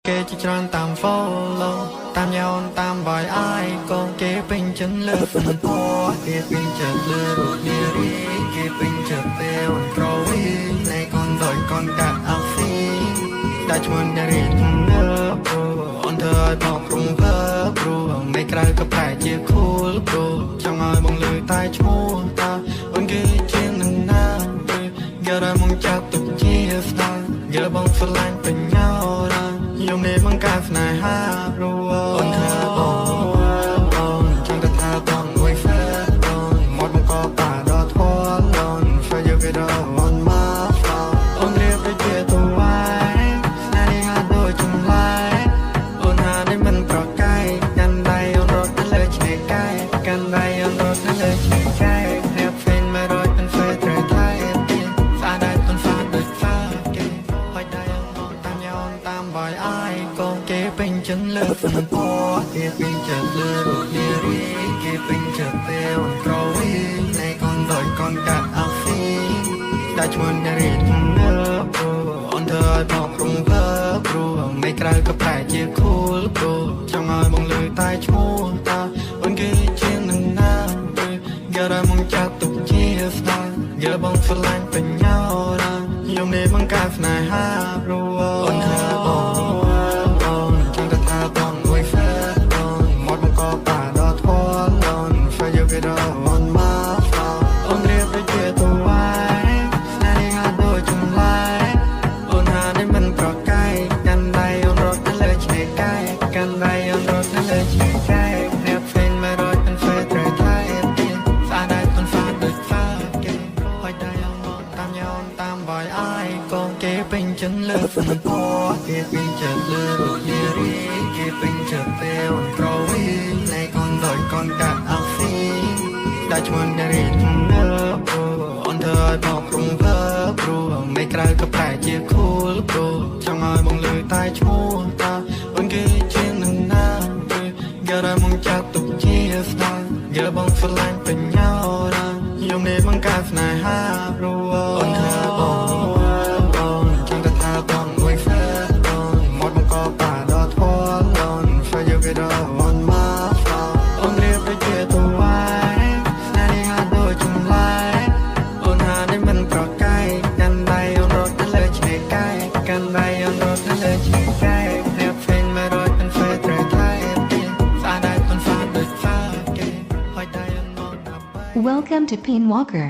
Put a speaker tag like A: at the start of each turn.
A: គេជាច្រើនតាម follow តាមញោនតាមវាយអាយក៏គេពេញចិត្តលើសំពរគេពេញចិត្តលើរូបនារីគេពេញចិត្តពេលក្រវីនៃកូនដោយកូនកាត់អាហ្វីដាច់ឈ្មោះនារីនៅអូនធ្វើឲ្យបងព្រមភើព្រោះមិនក្រៅក៏ប្រែជាខូលព្រោះចង់ឲ្យបងលើតែឈ្មោះតាអូនគេជានឹងណាយកតែមកចាប់ទុកជាស្ដាយយកបងស្រឡាញ់ពេញញោរាយំនេះមកការស្នេហាព្រោះអូនថាបងចង់តែថាបងមួយហ្វេបងមកមកក៏ប៉ាដល់ធေါ်អូនហ្វេយកគេដល់អូនមកអូនរៀបទៅជាទៅវាយស្នេហ៍ហាដូចចម្លែកអូនហានេះមិនប្រកែកកាន់ដៃអូនរត់ទៅលើឆ្នេរកាយកាន់ដៃអូនរត់ទៅលើឆ្នេរកាយរៀបហ្វេនមករត់เป็นเฟซត្រៃថៃស្អាតដែរទុនฟ้าដូចฟ้าគេហើយដៃអូនតាមញោនតាមវាយអាយក៏គេពេញចិត្តលើសំពរគេពេញចិត្តលើរូបនារីគេពេញចិត្តពេលក្រវីនៃកូនដោយកូនកាត់អាហ្វីដាច់ឈ្មោះនារីនៅអូនធ្វើឲ្យបងព្រមភើព្រោះមិនក្រៅក៏ប្រែជាខូលព្រោះចង់ឲ្យបងលើតែឈ្មោះតាអូនគេជានឹងណាយកតែមកចាប់ទុកជាស្ដាយយកបងស្រឡាញ់ពេញញោរាយំនេះមកការស្នេហាព្រោះអូនថាបងចង់តែថាបងមួយហ្វេបងមកមកក៏ប៉ាដល់ធေါ်អូនហ្វេយកគេដល់អូនមកអូនរៀបទៅជាទៅវាយស្នេហ៍ហាដូចចម្លែកអូនហានេះមិនប្រកែកកាន់ដៃអូនរត់ទៅលើឆ្នេរកាយកាន់ដៃអូនរត់ទៅលើឆ្នេរកាយរៀបហ្វេនមករត់เป็นเฟซត្រៃថៃស្អាតដែរទុនฟ้าដូចฟ้าគេហើយដៃអូនតាមញោនតាមវាយអាយក៏គេពេញចិត្តលើសំពរគេពេញចិត្តលើរូបនារីគេពេញចិត្តពេលក្រវីនៃកូនដោយកូនកាត់អាហ្វីដាច់ឈ្មោះនារីនៅអូនធ្វើឲ្យបងព្រមភើព្រោះមិនក្រៅក៏ប្រែជាខូលព្រោះចង់ឲ្យបងលើតែឈ្មោះតាអូនគេជានឹងណាយកតែមកចាប់ទុកជាស្ដាយយកបងស្រឡាញ់ពេញញោរាយំនេះមកការស្នេហាព្រោះអូនថាបងចង់តែថាបងមួយហ្វេបងមកមកក៏ប៉ាដល់ធေါ်អូនហ្វេយកគេដល់អូនមកអូនរៀបទៅជាទៅវាយស្នេហ៍ហាដូចចម្លែកអូនហានេះមិនប្រកែកកាន់ដៃអូនរត់ទៅលើឆ្នេរកាយកាន់ដៃអូនរត់ទៅលើឆ្នេរកាយរៀបហ្វេនមករត់เป็นเฟซត្រៃថៃស្អាតដែរទុនฟ้าដូចฟ้าគេហើយដៃអូនមក
B: Welcome to Pin Walker.